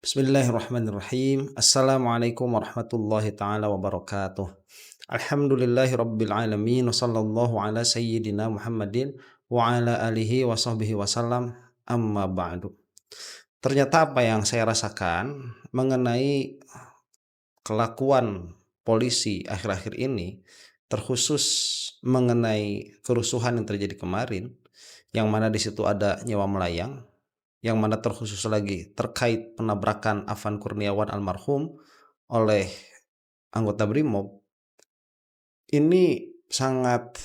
Bismillahirrahmanirrahim. Assalamualaikum warahmatullahi taala wabarakatuh. Alhamdulillahirabbil alamin wa sallallahu ala sayyidina Muhammadin wa ala alihi wa sahbihi wasallam. Amma ba'du. Ternyata apa yang saya rasakan mengenai kelakuan polisi akhir-akhir ini, terkhusus mengenai kerusuhan yang terjadi kemarin, yang mana di situ ada nyawa melayang, yang mana terkhusus lagi terkait penabrakan Afan Kurniawan almarhum oleh anggota BRIMOB, ini sangat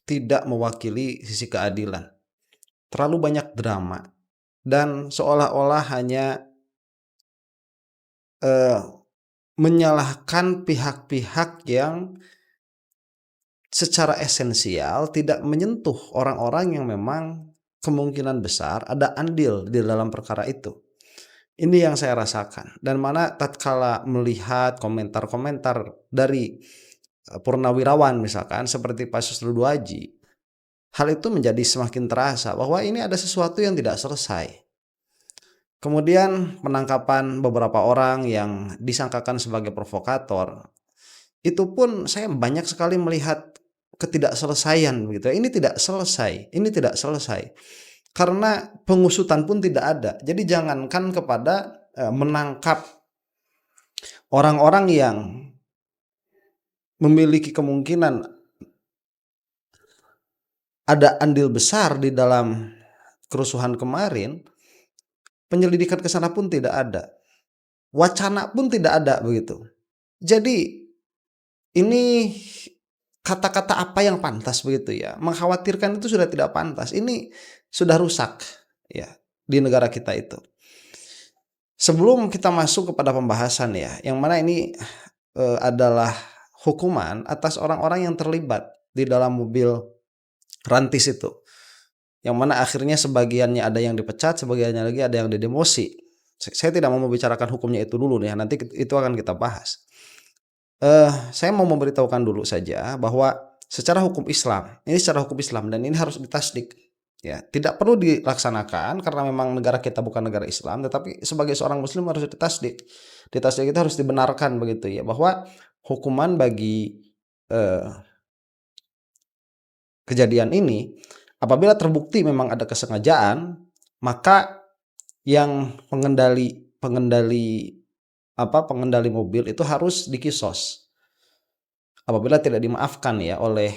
tidak mewakili sisi keadilan. Terlalu banyak drama dan seolah-olah hanya menyalahkan pihak-pihak yang secara esensial tidak menyentuh orang-orang yang memang kemungkinan besar ada andil di dalam perkara itu. Ini yang saya rasakan, dan mana tatkala melihat komentar-komentar dari purnawirawan misalkan seperti Pak Susilo Duaji, hal itu menjadi semakin terasa bahwa ini ada sesuatu yang tidak selesai. Kemudian penangkapan beberapa orang yang disangkakan sebagai provokator, itu pun saya banyak sekali melihat ketidakselesaian begitu. Ini tidak selesai. Karena pengusutan pun tidak ada. Jadi jangankan kepada menangkap orang-orang yang memiliki kemungkinan ada andil besar di dalam kerusuhan kemarin, penyelidikan ke sana pun tidak ada. Wacana pun tidak ada begitu. Jadi ini kata-kata apa yang pantas begitu ya? Mengkhawatirkan itu sudah tidak pantas. Ini sudah rusak ya di negara kita itu. Sebelum kita masuk kepada pembahasan ya, yang mana ini adalah hukuman atas orang-orang yang terlibat di dalam mobil rantis itu. Yang mana akhirnya sebagiannya ada yang dipecat, sebagiannya lagi ada yang didemosi. Saya tidak mau membicarakan hukumnya itu dulu nih, nanti itu akan kita bahas. Saya mau memberitahukan dulu saja bahwa secara hukum Islam dan ini harus ditasdik. Ya, tidak perlu dilaksanakan karena memang negara kita bukan negara Islam, tetapi sebagai seorang muslim harus ditasdik. Ditasdik itu harus dibenarkan begitu ya, bahwa hukuman bagi kejadian ini apabila terbukti memang ada kesengajaan, maka yang pengendali mobil itu harus dikisos. Apabila tidak dimaafkan ya oleh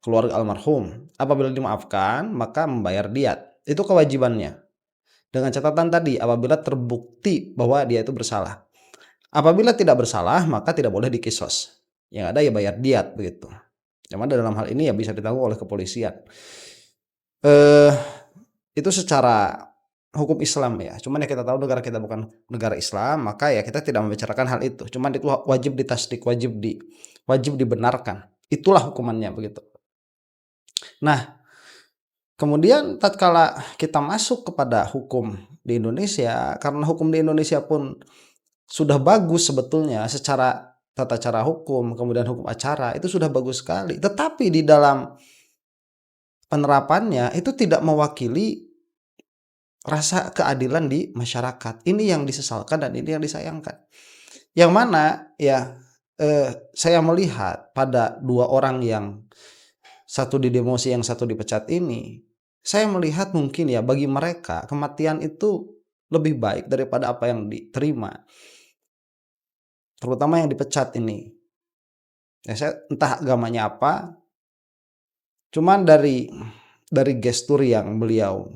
keluarga almarhum, apabila dimaafkan maka membayar diat. Itu kewajibannya. Dengan catatan tadi, apabila terbukti bahwa dia itu bersalah. Apabila tidak bersalah maka tidak boleh dikisos. Yang ada ya bayar diat begitu. Yang mana dalam hal ini ya bisa ditanggung oleh kepolisian. Itu secara hukum Islam ya. Cuman ya kita tahu negara kita bukan negara Islam, maka ya kita tidak membicarakan hal itu. Cuman itu wajib ditasdik, wajib dibenarkan. Itulah hukumannya begitu. Nah, kemudian tatkala kita masuk kepada hukum di Indonesia, karena hukum di Indonesia pun sudah bagus sebetulnya secara tata cara hukum, kemudian hukum acara itu sudah bagus sekali. Tetapi di dalam penerapannya itu tidak mewakili rasa keadilan di masyarakat. Ini yang disesalkan dan ini yang disayangkan. Yang mana ya saya melihat pada dua orang yang satu didemosi yang satu dipecat ini, saya melihat mungkin ya bagi mereka kematian itu lebih baik daripada apa yang diterima. Terutama yang dipecat ini. Ya saya entah agamanya apa, cuman dari gestur yang beliau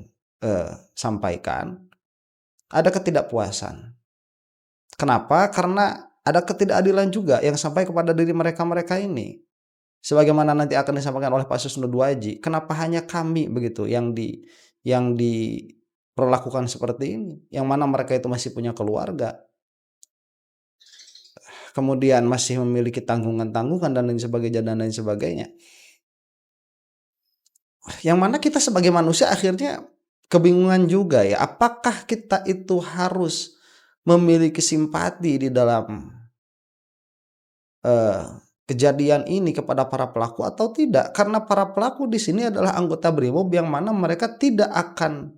sampaikan ada ketidakpuasan. Kenapa? Karena ada ketidakadilan juga yang sampai kepada diri mereka ini. Sebagaimana nanti akan disampaikan oleh Pak Susilo Duaji, kenapa hanya kami begitu yang diperlakukan seperti ini? Yang mana mereka itu masih punya keluarga, kemudian masih memiliki tanggungan-tanggungan dan lain sebagainya. Yang mana kita sebagai manusia akhirnya kebingungan juga ya, apakah kita itu harus memiliki simpati di dalam kejadian ini kepada para pelaku atau tidak? Karena para pelaku di sini adalah anggota BRIMOB yang mana mereka tidak akan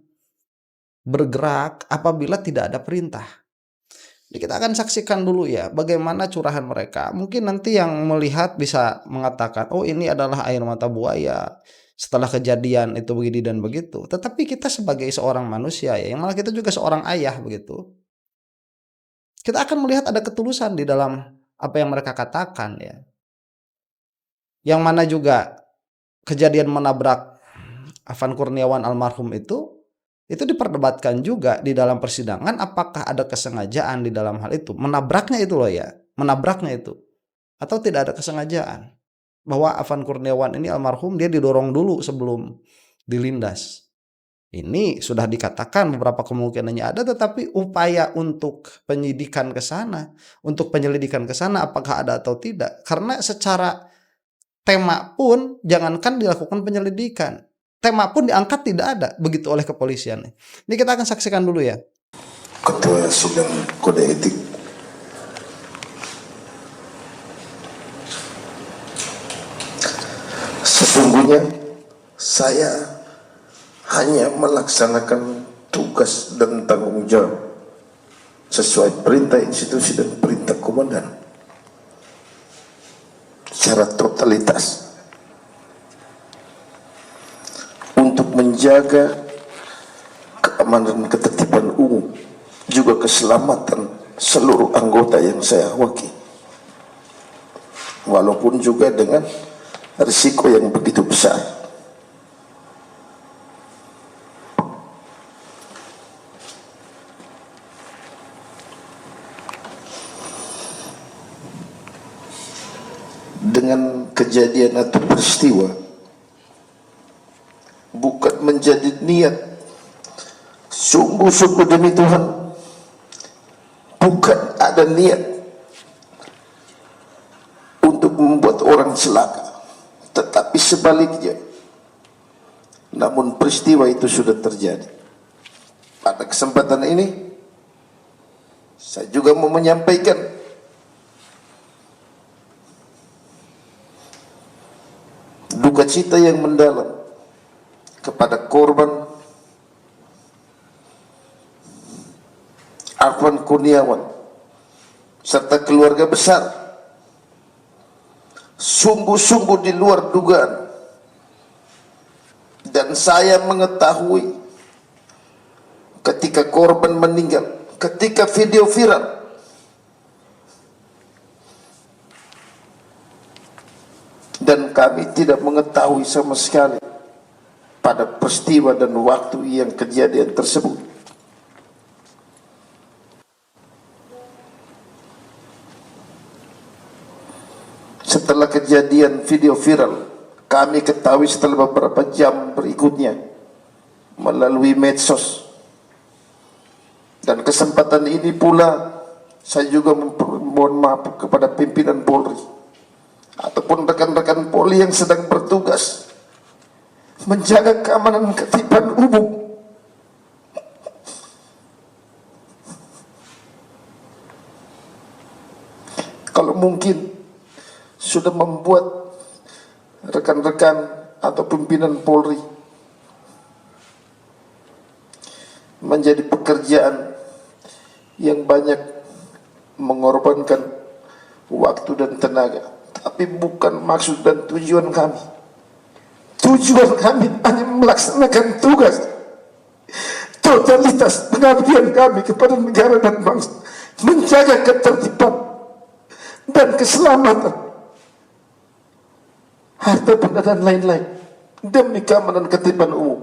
bergerak apabila tidak ada perintah. Jadi kita akan saksikan dulu ya bagaimana curahan mereka. Mungkin nanti yang melihat bisa mengatakan, oh ini adalah air mata buaya. Setelah kejadian itu begini dan begitu. Tetapi kita sebagai seorang manusia ya, yang malah kita juga seorang ayah begitu. Kita akan melihat ada ketulusan di dalam apa yang mereka katakan ya. Yang mana juga kejadian menabrak Afan Kurniawan almarhum itu diperdebatkan juga di dalam persidangan apakah ada kesengajaan di dalam hal itu. Menabraknya itu loh ya, menabraknya itu. Atau tidak ada kesengajaan. Bahwa Afan Kurniawan ini almarhum dia didorong dulu sebelum dilindas. Ini sudah dikatakan beberapa kemungkinannya ada, tetapi upaya untuk penyidikan ke sana, untuk penyelidikan ke sana apakah ada atau tidak. Karena secara tema pun jangankan dilakukan penyelidikan, tema pun diangkat tidak ada begitu oleh kepolisian. Ini kita akan saksikan dulu ya. Ketua Sidang Kode Etik sesungguhnya saya hanya melaksanakan tugas dan tanggung jawab sesuai perintah institusi dan perintah komandan secara totalitas untuk menjaga keamanan dan ketertiban umum, juga keselamatan seluruh anggota yang saya wakili, walaupun juga dengan risiko yang begitu besar. Dengan kejadian atau peristiwa bukan menjadi niat sungguh-sungguh demi Tuhan, bukan ada niat untuk membuat orang celaka, tetapi sebaliknya. Namun peristiwa itu sudah terjadi. Pada kesempatan ini saya juga mau menyampaikan duka cita yang mendalam kepada korban Afan Kurniawan serta keluarga besar. Sungguh-sungguh di luar dugaan, dan saya mengetahui ketika korban meninggal, ketika video viral, dan kami tidak mengetahui sama sekali pada peristiwa dan waktu yang kejadian tersebut. Setelah kejadian video viral, kami ketahui setelah beberapa jam berikutnya melalui medsos. Dan kesempatan ini pula saya juga mohon maaf kepada pimpinan Polri ataupun rekan-rekan Polri yang sedang bertugas menjaga keamanan ketertiban umum. Kalau mungkin sudah membuat rekan-rekan atau pimpinan Polri menjadi pekerjaan yang banyak mengorbankan waktu dan tenaga, tapi bukan maksud dan tujuan kami. Tujuan kami hanya melaksanakan tugas totalitas pengabdian kami kepada negara dan bangsa, menjaga ketertiban dan keselamatan harta benda dan lain-lain demi keamanan ketertiban umum.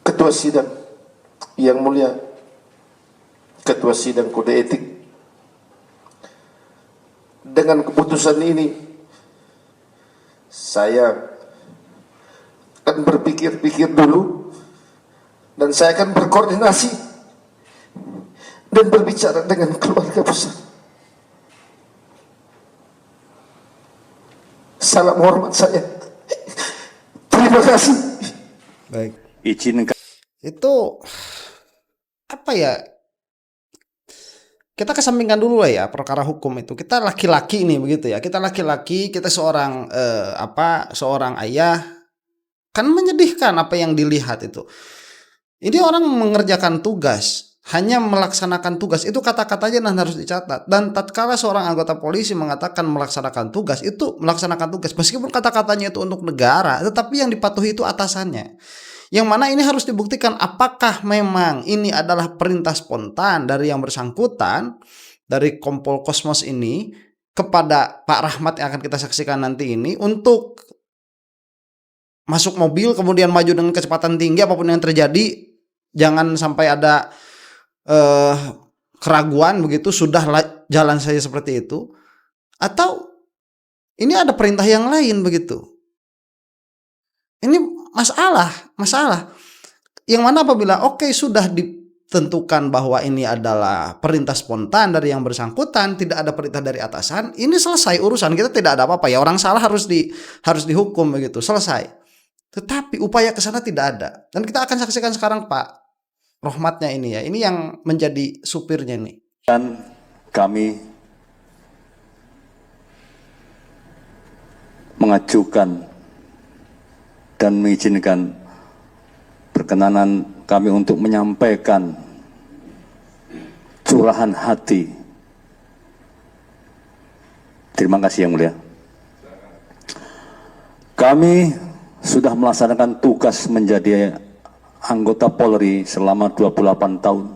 Ketua Sidang yang mulia, Ketua Sidang Kode Etik, dengan keputusan ini saya akan berpikir-pikir dulu, dan saya akan berkoordinasi dan berbicara dengan keluarga besar. Salam hormat saya. Terima kasih. Baik. Izinkan. Itu apa ya? Kita kesampingkan dulu lah ya perkara hukum itu. Kita laki-laki nih begitu ya. Kita laki-laki, kita seorang seorang ayah, Kan menyedihkan apa yang dilihat itu. Ini orang mengerjakan tugas, hanya melaksanakan tugas, itu kata-katanya dan harus dicatat. Dan tatkala seorang anggota polisi mengatakan melaksanakan tugas, itu melaksanakan tugas meskipun kata-katanya itu untuk negara, tetapi yang dipatuhi itu atasannya. Yang mana ini harus dibuktikan apakah memang ini adalah perintah spontan dari yang bersangkutan, dari Kompol Kosmos ini kepada Pak Rahmat yang akan kita saksikan nanti ini, untuk masuk mobil kemudian maju dengan kecepatan tinggi apapun yang terjadi, jangan sampai ada keraguan begitu, sudah jalan saja seperti itu, atau ini ada perintah yang lain begitu. Ini masalah yang mana apabila sudah ditentukan bahwa ini adalah perintah spontan dari yang bersangkutan, tidak ada perintah dari atasan, ini selesai urusan, kita tidak ada apa-apa ya, orang salah harus dihukum begitu, selesai. Tetapi upaya ke sana tidak ada, dan kita akan saksikan sekarang Pak Rahmatnya ini ya, ini yang menjadi supirnya nih. Dan kami mengajukan dan mengizinkan perkenanan kami untuk menyampaikan curahan hati. Terima kasih yang mulia. Kami sudah melaksanakan tugas menjadi anggota Polri selama 28 tahun.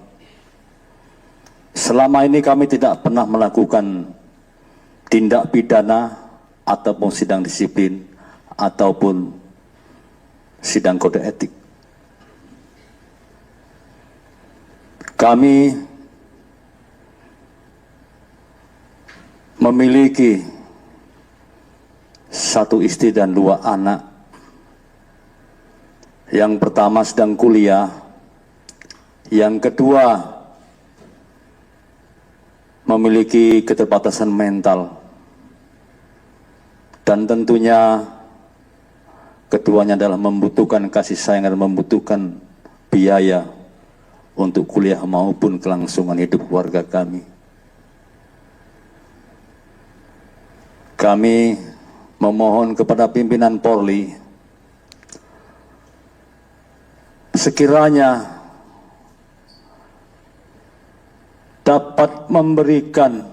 Selama ini kami tidak pernah melakukan tindak pidana ataupun sidang disiplin ataupun sidang kode etik. Kami memiliki 1 istri dan 2 anak. Yang pertama sedang kuliah, yang kedua memiliki keterbatasan mental, dan tentunya keduanya adalah membutuhkan kasih sayang dan membutuhkan biaya untuk kuliah maupun kelangsungan hidup keluarga kami. Kami memohon kepada pimpinan Polri sekiranya dapat memberikan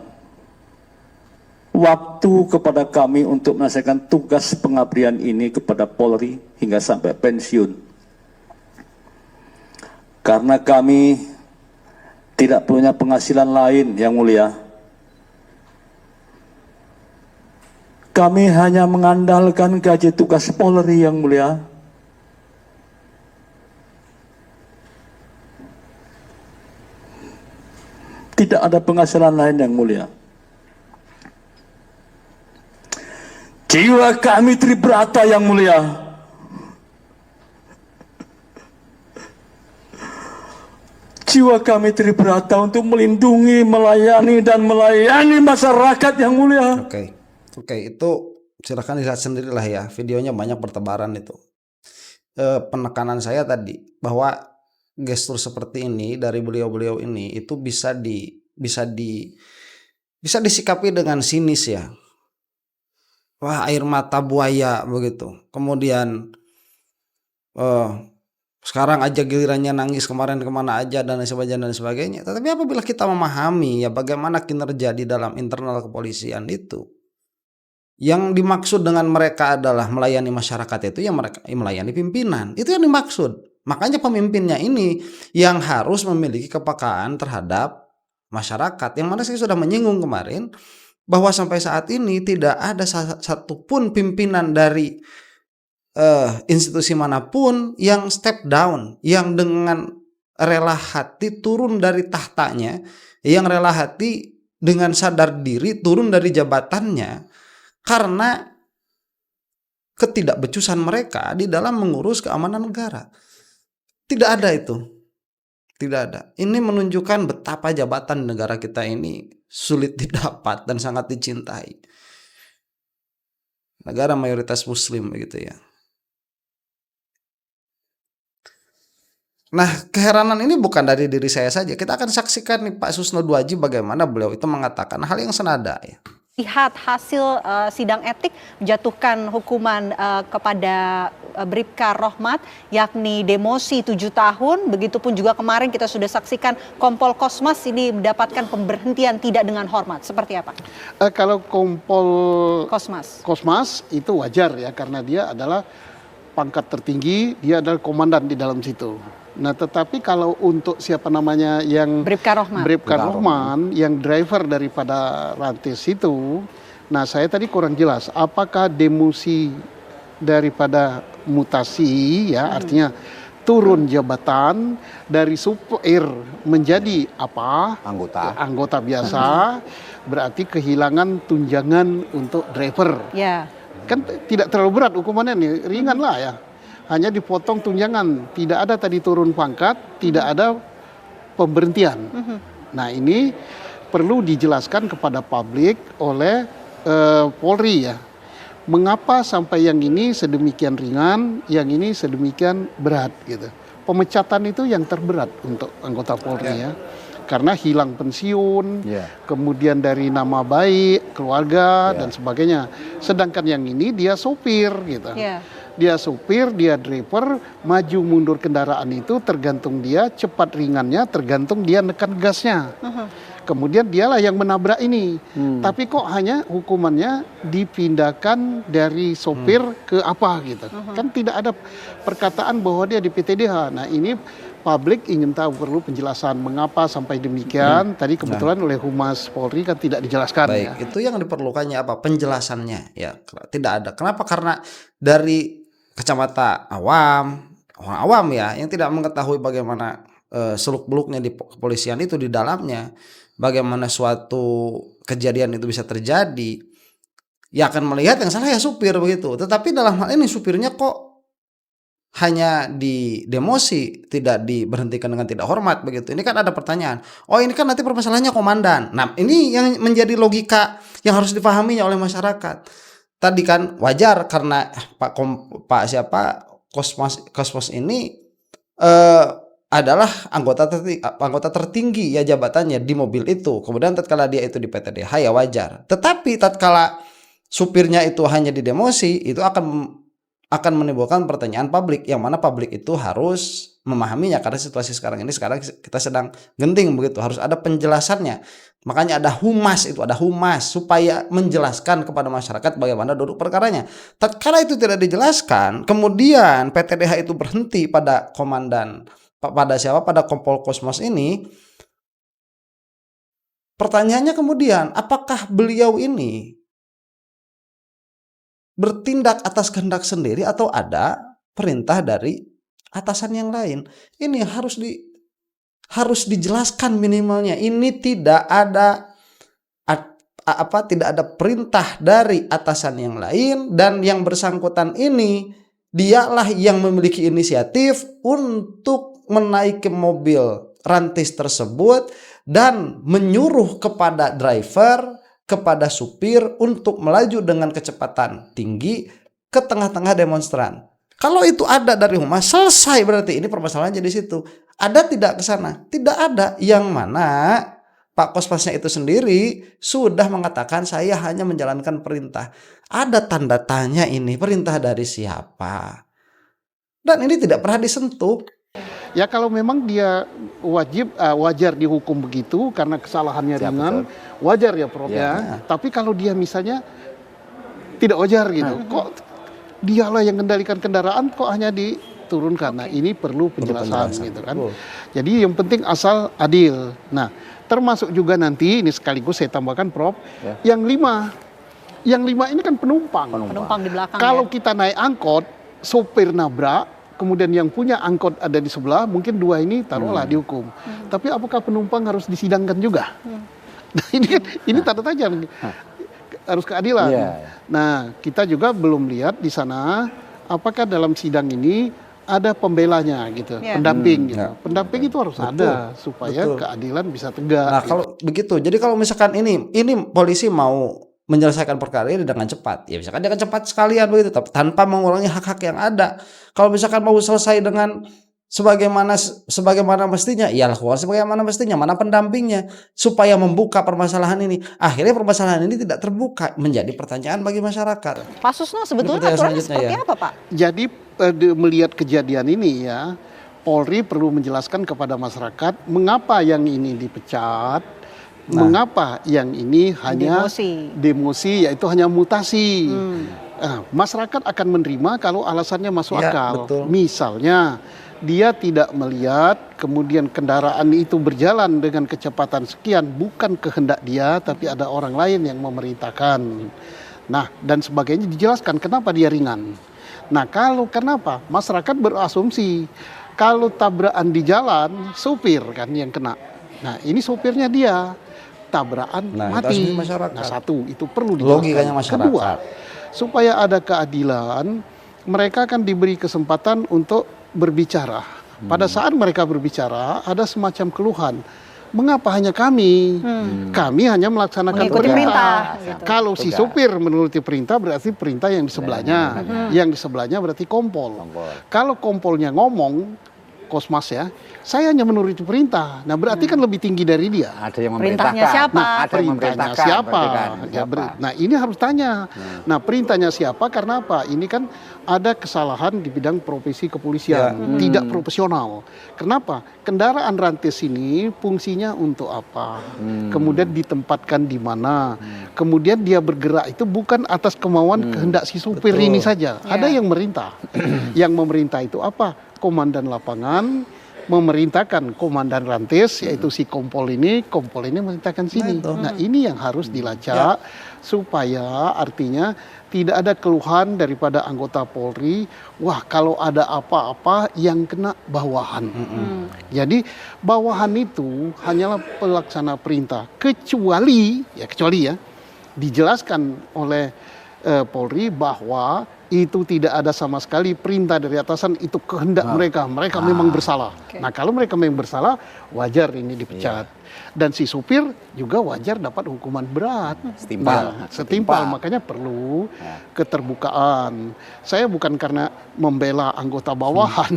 waktu kepada kami untuk menyelesaikan tugas pengabdian ini kepada Polri hingga sampai pensiun. Karena kami tidak punya penghasilan lain yang mulia. Kami hanya mengandalkan gaji tugas Polri yang mulia. Tidak ada penghasilan lain yang mulia. Jiwa kami Tribrata yang mulia. Jiwa kami Tribrata untuk melindungi, melayani, dan melayani masyarakat yang mulia. Oke, itu silahkan dilihat sendirilah ya, videonya banyak bertebaran itu. Penekanan saya tadi bahwa gestur seperti ini dari beliau-beliau ini itu bisa disikapi dengan sinis ya. Wah, air mata buaya begitu. Kemudian sekarang aja gilirannya nangis, kemarin kemana aja dan sebagainya. Tetapi apabila kita memahami ya bagaimana kinerja di dalam internal kepolisian itu, yang dimaksud dengan mereka adalah melayani masyarakat, itu yang mereka melayani pimpinan, itu yang dimaksud. Makanya pemimpinnya ini yang harus memiliki kepekaan terhadap masyarakat, yang mana saya sudah menyinggung kemarin bahwa sampai saat ini tidak ada satupun pimpinan dari institusi manapun yang step down, yang dengan rela hati turun dari tahtanya, yang rela hati dengan sadar diri turun dari jabatannya karena ketidakbecusan mereka di dalam mengurus keamanan negara. Tidak ada itu. Tidak ada. Ini menunjukkan betapa jabatan negara kita ini sulit didapat dan sangat dicintai. Negara mayoritas muslim begitu ya. Nah, keheranan ini bukan dari diri saya saja. Kita akan saksikan nih Pak Susno Duaji bagaimana beliau itu mengatakan hal yang senada ya. lihat hasil sidang etik menjatuhkan hukuman kepada Bribka Rohmat yakni demosi 7 tahun. Begitupun juga kemarin kita sudah saksikan Kompol Kosmas ini mendapatkan pemberhentian tidak dengan hormat. Seperti apa? Kalau Kompol Kosmas itu wajar ya, karena dia adalah pangkat tertinggi, dia adalah komandan di dalam situ. Nah, tetapi kalau untuk siapa namanya yang Bribka Rohman yang driver daripada Rantis itu, nah saya tadi kurang jelas apakah demosi daripada mutasi ya, artinya turun jabatan dari supir menjadi apa? Anggota biasa, berarti kehilangan tunjangan untuk driver. Ya. Kan tidak terlalu berat hukumannya nih, ringan lah ya. Hanya dipotong tunjangan, tidak ada tadi turun pangkat, tidak ada pemberhentian. Nah, ini perlu dijelaskan kepada publik oleh Polri ya. Mengapa sampai yang ini sedemikian ringan, yang ini sedemikian berat gitu. Pemecatan itu yang terberat untuk anggota Polri ya. Karena hilang pensiun, kemudian dari nama baik, keluarga dan sebagainya. Sedangkan yang ini dia sopir gitu. Dia supir, dia driver, maju mundur kendaraan itu tergantung dia, cepat ringannya tergantung dia nekan gasnya. Kemudian dialah yang menabrak ini. Tapi kok hanya hukumannya dipindahkan dari sopir ke apa gitu. Kan tidak ada perkataan bahwa dia di PTDH. Nah, ini publik ingin tahu, perlu penjelasan mengapa sampai demikian. Tadi kebetulan oleh Humas Polri kan tidak dijelaskan. Baik, itu yang diperlukannya apa? Penjelasannya ya. Tidak ada. Kenapa? Karena dari kacamata awam, orang awam ya, yang tidak mengetahui bagaimana seluk-beluknya di kepolisian itu di dalamnya, bagaimana suatu kejadian itu bisa terjadi, ya akan melihat yang salah ya supir begitu. Tetapi dalam hal ini supirnya kok hanya di demosi, tidak diberhentikan dengan tidak hormat begitu. Ini kan ada pertanyaan. Oh, ini kan nanti permasalahannya komandan. Nah, ini yang menjadi logika yang harus dipahaminya oleh masyarakat. Tadi kan wajar karena Kosmas ini adalah anggota tertinggi ya jabatannya di mobil itu. Kemudian tatkala dia itu di PTDH ya wajar. Tetapi tatkala supirnya itu hanya di demosi, itu akan menimbulkan pertanyaan publik, yang mana publik itu harus memahaminya karena situasi sekarang kita sedang genting begitu, harus ada penjelasannya. Makanya ada humas supaya menjelaskan kepada masyarakat bagaimana duduk perkaranya. Tatkala itu tidak dijelaskan, kemudian PTDH itu berhenti pada komandan, pada Kompol Kosmas ini. Pertanyaannya kemudian, apakah beliau ini bertindak atas kehendak sendiri atau ada perintah dari atasan yang lain? Ini harus dijelaskan minimalnya. Ini tidak ada perintah dari atasan yang lain, dan yang bersangkutan ini dialah yang memiliki inisiatif untuk menaiki mobil Rantis tersebut dan menyuruh kepada driver, kepada supir untuk melaju dengan kecepatan tinggi ke tengah-tengah demonstran. Kalau itu ada dari humas, selesai berarti ini permasalahannya di situ. Ada tidak ke sana? Tidak ada. Yang mana Pak Kosmasnya itu sendiri sudah mengatakan saya hanya menjalankan perintah. Ada tanda tanya ini perintah dari siapa? Dan ini tidak pernah disentuh. Ya kalau memang dia wajar dihukum begitu karena kesalahannya ringan, wajar ya Prof ya. Tapi kalau dia misalnya tidak wajar gitu, kok dialah yang kendalikan kendaraan kok hanya diturunkan. Nah, ini perlu penjelasan gitu kan. Jadi yang penting asal adil. Nah, termasuk juga nanti ini sekaligus saya tambahkan Prof, yang 5 ini kan penumpang di belakang. Kalau kita naik angkot, sopir nabrak, kemudian yang punya angkot ada di sebelah, mungkin 2 ini taruhlah dihukum. Tapi apakah penumpang harus disidangkan juga? Nah, ini tanda tanya. Harus keadilan. Nah, kita juga belum lihat di sana apakah dalam sidang ini ada pembelanya gitu, pendamping gitu. Pendamping itu harus ada supaya keadilan bisa tegak. Nah, kalau begitu, jadi kalau misalkan ini polisi mau menyelesaikan perkara ini dengan cepat, ya misalkan dengan cepat sekalian begitu, tanpa mengurangi hak-hak yang ada. Kalau misalkan mau selesai dengan sebagaimana mestinya, ya lakukan sebagaimana mestinya. Mana pendampingnya supaya membuka permasalahan ini? Akhirnya permasalahan ini tidak terbuka, menjadi pertanyaan bagi masyarakat. Pak Susno, sebetulnya pertanyaan aturannya selanjutnya, seperti ya. apa, Pak? Jadi melihat kejadian ini ya, Polri perlu menjelaskan kepada masyarakat mengapa yang ini dipecat, mengapa yang ini hanya demosi, yaitu hanya mutasi. Masyarakat akan menerima kalau alasannya masuk Ya, akal. betul. Misalnya dia tidak melihat kemudian kendaraan itu berjalan dengan kecepatan sekian, bukan kehendak dia tapi ada orang lain yang memerintahkan. Nah, dan sebagainya dijelaskan kenapa dia ringan. Nah, kenapa? Masyarakat berasumsi kalau tabrakan di jalan supir kan yang kena. Nah, ini supirnya dia tabrakan Nah, itu mati. asumsi masyarakat. Nah, satu itu perlu dijelaskan. Logikanya masyarakat. Kedua, supaya ada keadilan, mereka akan diberi kesempatan untuk berbicara. Pada saat mereka berbicara, ada semacam keluhan. Mengapa hanya kami? Kami hanya melaksanakan Mengikuti perintah. Kalau si supir menuruti perintah, berarti perintah yang di sebelahnya. Yang di sebelahnya berarti kompol. Kalau kompolnya ngomong, Kosmas ya, saya hanya menuruti perintah. Nah, berarti kan lebih tinggi dari dia. Ada yang Perintahnya memerintahkan. siapa? Nah, ada yang Perintahnya memerintahkan. siapa? berarti kan, Ya, siapa? nah, ini harus tanya. Nah, perintahnya siapa? Karena apa? Ini kan ada kesalahan di bidang profesi kepolisian, tidak profesional. Kenapa? Kendaraan rantis ini fungsinya untuk apa? Kemudian ditempatkan di mana? Kemudian dia bergerak itu bukan atas kemauan kehendak si supir ini saja. Ada yang merintah. Yang memerintah itu apa? Komandan lapangan memerintahkan komandan rantis, yaitu si kompol ini memerintahkan sini. Nah, ini yang harus dilacak supaya artinya tidak ada keluhan daripada anggota Polri, wah kalau ada apa-apa yang kena bawahan. Jadi bawahan itu hanyalah pelaksana perintah, kecuali ya dijelaskan oleh Polri bahwa itu tidak ada sama sekali perintah dari atasan, itu kehendak mereka memang bersalah. Nah, kalau mereka memang bersalah, wajar ini dipecat. Dan si supir juga wajar dapat hukuman berat. Setimpal. Makanya perlu keterbukaan. Saya bukan karena membela anggota bawahan.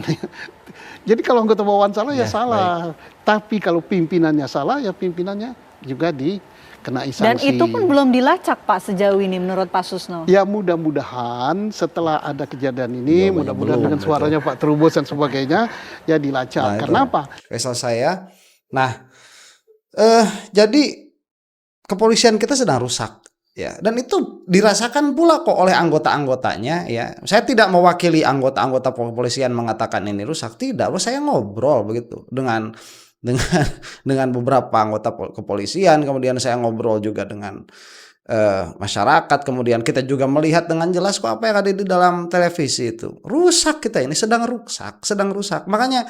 Jadi kalau anggota bawahan salah ya salah. Tapi kalau pimpinannya salah ya pimpinannya juga dikenai sanksi. Dan itu pun belum dilacak, Pak, sejauh ini menurut Pak Susno. Ya, mudah-mudahan setelah ada kejadian ini, mudah-mudahan dengan suaranya Pak Trubus dan sebagainya ya dilacak. Nah, karena apa? Selesai ya. Nah, jadi kepolisian kita sedang rusak ya, dan itu dirasakan pula kok oleh anggota-anggotanya ya. Saya tidak mewakili anggota-anggota kepolisian mengatakan ini rusak, tidak. Saya ngobrol begitu dengan beberapa anggota kepolisian, kemudian saya ngobrol juga dengan masyarakat, kemudian kita juga melihat dengan jelas kok apa yang ada di dalam televisi itu. Rusak kita ini sedang rusak. Makanya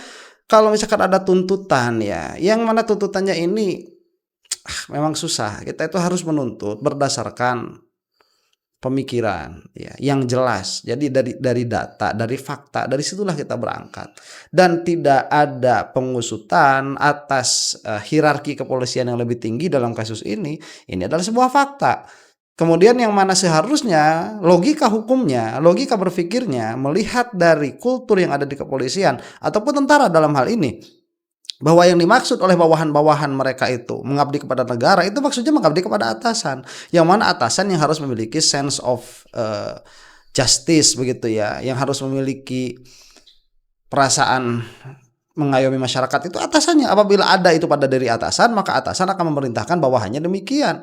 kalau misalkan ada tuntutan ya, yang mana tuntutannya ini memang susah. Kita itu harus menuntut berdasarkan pemikiran ya, yang jelas. Jadi dari data, dari fakta, dari situlah kita berangkat. Dan tidak ada pengusutan atas hierarki kepolisian yang lebih tinggi dalam kasus ini. Ini adalah sebuah fakta. Kemudian yang mana seharusnya logika hukumnya, logika berpikirnya melihat dari kultur yang ada di kepolisian ataupun tentara dalam hal ini, bahwa yang dimaksud oleh bawahan-bawahan mereka itu mengabdi kepada negara, itu maksudnya mengabdi kepada atasan, yang mana atasan yang harus memiliki sense of justice begitu ya, yang harus memiliki perasaan mengayomi masyarakat, itu atasannya. Apabila ada itu pada diri atasan, maka atasan akan memerintahkan bawahannya demikian.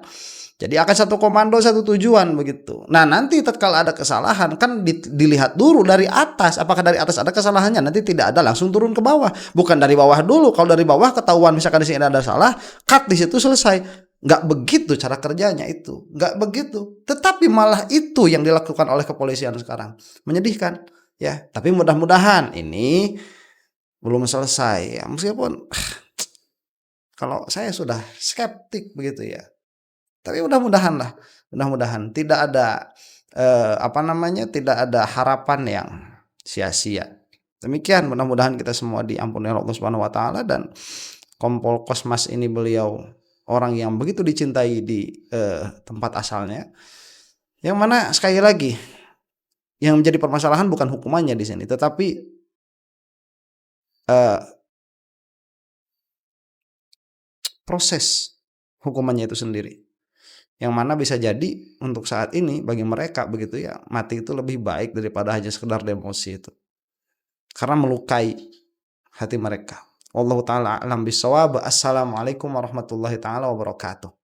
Jadi akan satu komando, satu tujuan begitu. Nah, nanti tatkala ada kesalahan kan dilihat dulu dari atas, apakah dari atas ada kesalahannya. Nanti tidak ada langsung turun ke bawah, bukan dari bawah dulu. Kalau dari bawah ketahuan misalkan di sini ada salah, cut di situ selesai. Nggak begitu cara kerjanya itu, nggak begitu. Tetapi malah itu yang dilakukan oleh kepolisian sekarang, menyedihkan ya. Tapi mudah-mudahan ini belum selesai ya, meskipun kalau saya sudah skeptik begitu ya. Tapi mudah-mudahan tidak ada tidak ada harapan yang sia-sia. Demikian, mudah-mudahan kita semua diampuni oleh Allah Subhanahu wa taala, dan Kompol Kosmas ini beliau orang yang begitu dicintai di tempat asalnya. Yang mana sekali lagi yang menjadi permasalahan bukan hukumannya di sini, tetapi eh, proses hukumannya itu sendiri. Yang mana bisa jadi untuk saat ini bagi mereka begitu ya, mati itu lebih baik daripada hanya sekedar demosi itu. Karena melukai hati mereka. Wallahu taala alam bisawab. Assalamualaikum warahmatullahi taala wabarakatuh.